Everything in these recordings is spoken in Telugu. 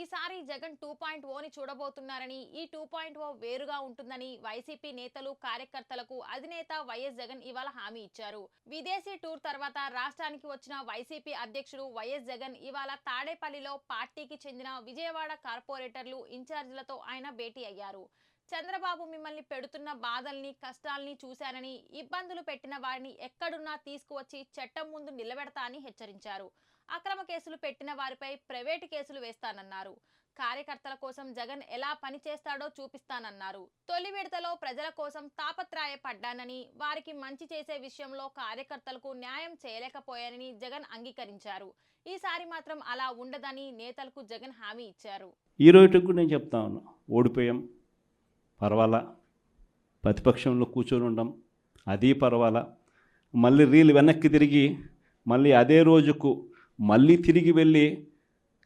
ఈసారి జగన్ 2.0ని చూడబోతున్నారని, ఈ 2.0 వేరుగా ఉంటుందని వైసీపీ నేతలు, కార్యకర్తలకు అధినేత వైఎస్ జగన్ ఇవాళ హామీ ఇచ్చారు. విదేశీ టూర్ తర్వాత రాష్ట్రానికి వచ్చిన వైసీపీ అధ్యక్షుడు వైఎస్ జగన్ ఇవాళ తాడేపల్లిలో పార్టీకి చెందిన విజయవాడ కార్పొరేటర్లు, ఇన్ఛార్జీలతో ఆయన భేటీ అయ్యారు. చంద్రబాబు మిమ్మల్ని పెడుతున్న బాధల్ని, కష్టాల్ని చూశానని, ఇబ్బందులు పెట్టిన వారిని ఎక్కడున్నా తీసుకువచ్చి చట్టం ముందు నిలబెడతా అని హెచ్చరించారు. అక్రమ కేసులు పెట్టిన వారిపై ప్రైవేటు కేసులు వేస్తానన్నారు. కార్యకర్తల కోసం జగన్ ఎలా పనిచేస్తాడో చూపిస్తానన్నారు. తొలి విడతలో ప్రజల కోసం తాపత్రయపడ్డానని, వారికి మంచి చేసే విషయంలో కార్యకర్తలకు న్యాయం చేయలేకపోయానని జగన్ అంగీకరించారు. ఈసారి మాత్రం అలా ఉండదని నేతలకు జగన్ హామీ ఇచ్చారు. ఈ రోజుకు నేను చెప్తా ఉన్నా, ఓడిపోయాం, పర్వాలా, ప్రతిపక్షంలో కూర్చొని ఉండం, అది పర్వాలా, మళ్ళీ రీలు వెనక్కి తిరిగి మళ్ళీ అదే రోజుకు మళ్ళీ తిరిగి వెళ్ళి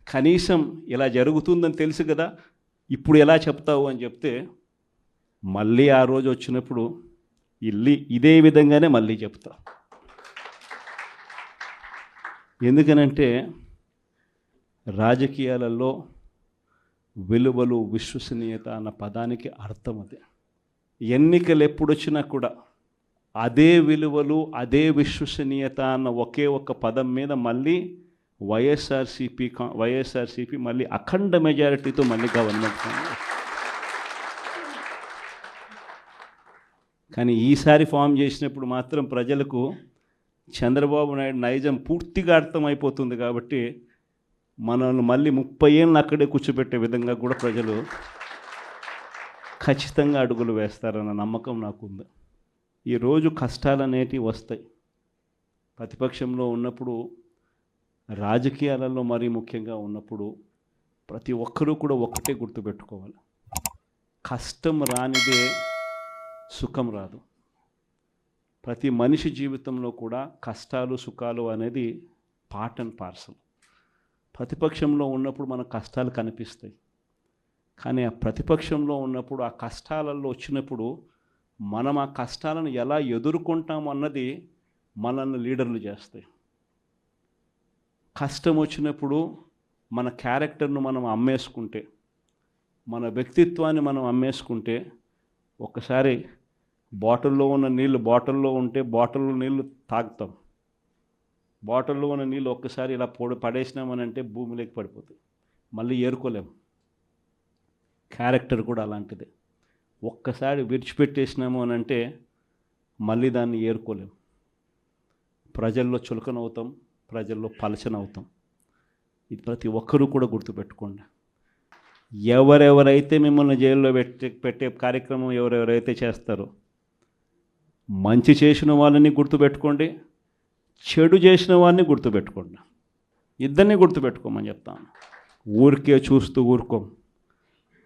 కనీసం ఇలా జరుగుతుందని తెలుసు కదా, ఇప్పుడు ఎలా చెప్తావు అని చెప్తే మళ్ళీ ఆ రోజు వచ్చినప్పుడు ఇదే విధంగానే మళ్ళీ చెప్తా. ఎందుకనంటే రాజకీయాలలో విలువలు, విశ్వసనీయత అన్న పదానికి అర్థం అదే. ఎన్నికలు ఎప్పుడొచ్చినా కూడా అదే విలువలు, అదే విశ్వసనీయత అన్న ఒకే ఒక్క పదం మీద మళ్ళీ వైఎస్ఆర్సీపీ మళ్ళీ అఖండ మెజారిటీతో మళ్ళీ గవర్నమెంట్. కానీ ఈసారి ఫామ్ చేసినప్పుడు మాత్రం ప్రజలకు చంద్రబాబు నాయుడు నైజం పూర్తిగా అర్థమైపోతుంది. కాబట్టి మనల్ని మళ్ళీ 30 ఏళ్ళు అక్కడే కూర్చోబెట్టే విధంగా కూడా ప్రజలు ఖచ్చితంగా అడుగులు వేస్తారన్న నమ్మకం నాకుంది. ఈరోజు కష్టాలు అనేటివి వస్తాయి. ప్రతిపక్షంలో ఉన్నప్పుడు, రాజకీయాలలో మరీ ముఖ్యంగా ఉన్నప్పుడు ప్రతి ఒక్కరూ కూడా ఒక్కటే గుర్తుపెట్టుకోవాలి, కష్టం రానిదే సుఖం రాదు. ప్రతి మనిషి జీవితంలో కూడా కష్టాలు, సుఖాలు అనేది పార్ట్ అండ్ పార్సల్. ప్రతిపక్షంలో ఉన్నప్పుడు మన కష్టాలు కనిపిస్తాయి, కానీ ఆ ప్రతిపక్షంలో ఉన్నప్పుడు ఆ కష్టాలలో వచ్చినప్పుడు మనం ఆ కష్టాలను ఎలా ఎదుర్కొంటాం అన్నది మనల్ని లీడర్లు చేస్తాయి. కష్టం వచ్చినప్పుడు మన క్యారెక్టర్ను మనం అమ్మేసుకుంటే, మన వ్యక్తిత్వాన్ని మనం అమ్మేసుకుంటే, ఒకసారి బాటిల్లో ఉన్న నీళ్ళు బాటిల్లో ఉంటే బాటిల్లో నీళ్ళు తాగుతాం. బాటిల్లో ఉన్న నీళ్ళు ఒక్కసారి ఇలా పడేసినామనంటే భూమిలోకి పడిపోతాయి, మళ్ళీ ఏరుకోలేం. క్యారెక్టర్ కూడా అలాంటిదే. ఒక్కసారి విడిచిపెట్టేసినాము అని అంటే మళ్ళీ దాన్ని ఏరుకోలేం. ప్రజల్లో చులకనవుతాం, ప్రజల్లో పలచనవుతాం. ఇది ప్రతి ఒక్కరూ కూడా గుర్తుపెట్టుకోండి. ఎవరెవరైతే మిమ్మల్ని జైల్లో పెట్టే కార్యక్రమం ఎవరెవరైతే చేస్తారో, మంచి చేసిన వాళ్ళని గుర్తుపెట్టుకోండి, చెడు చేసిన వాడిని గుర్తుపెట్టుకోండి. ఇద్దరిని గుర్తుపెట్టుకోమని చెప్తాను. ఊరికే చూస్తూ ఊరుకోం.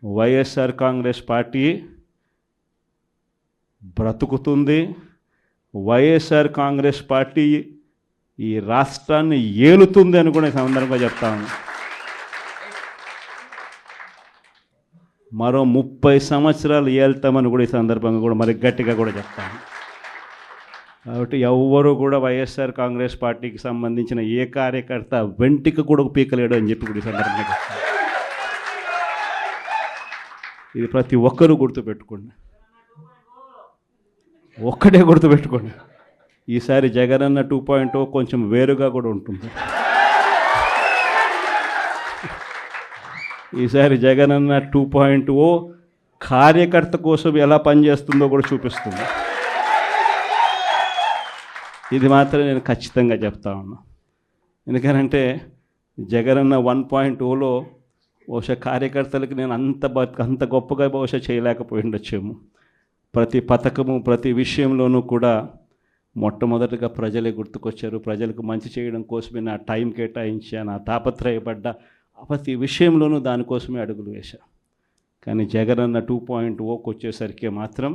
వైఎస్ఆర్ కాంగ్రెస్ పార్టీ బ్రతుకుతుంది. వైఎస్ఆర్ కాంగ్రెస్ పార్టీ ఈ రాష్ట్రాన్ని ఏలుతుంది అని కూడా సందర్భంగా చెప్తాను. మరో 30 సంవత్సరాలు ఏళ్తామని కూడా ఈ సందర్భంగా కూడా మరి గట్టిగా కూడా చెప్తాను. కాబట్టి ఎవ్వరూ కూడా వైఎస్ఆర్ కాంగ్రెస్ పార్టీకి సంబంధించిన ఏ కార్యకర్త వెంటికి కూడా పీకలేడు అని చెప్పి కూడా ఈ సందర్భంగా చెప్తాను. ఇది ప్రతి ఒక్కరూ గుర్తుపెట్టుకోండి, ఒక్కటే గుర్తుపెట్టుకోండి. ఈసారి జగనన్న 2.0 కొంచెం వేరుగా కూడా ఉంటుంది. ఈసారి జగనన్న 2.0 కార్యకర్త కోసం ఎలా పనిచేస్తుందో కూడా చూపిస్తుంది. ఇది మాత్రం నేను ఖచ్చితంగా చెప్తా ఉన్నా. ఎందుకనంటే జగనన్న 1.0లో బహుశా కార్యకర్తలకు నేను అంత గొప్పగా బహుశా చేయలేకపోయి ఉండొచ్చేమో. ప్రతి పథకము, ప్రతి విషయంలోనూ కూడా మొట్టమొదటిగా ప్రజలే గుర్తుకొచ్చారు. ప్రజలకు మంచి చేయడం కోసమే నా టైం కేటాయించా, నా తాపత్రయపడ్డా, ప్రతి విషయంలోనూ దానికోసమే అడుగులు వేశా. కానీ జగనన్న 2.0కి వచ్చేసరికి మాత్రం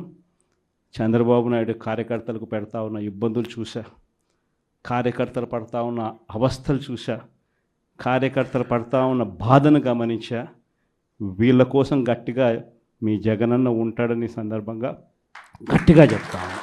చంద్రబాబు నాయుడు కార్యకర్తలకు పెడతా ఉన్న ఇబ్బందులు చూసా, కార్యకర్తలు పడతా ఉన్న అవస్థలు చూసా, కార్యకర్తలు పడతా ఉన్న బాధను గమనించా. వీళ్ళ కోసం గట్టిగా మీ జగనన్న ఉంటాడని సందర్భంగా గట్టిగా చెప్తాను.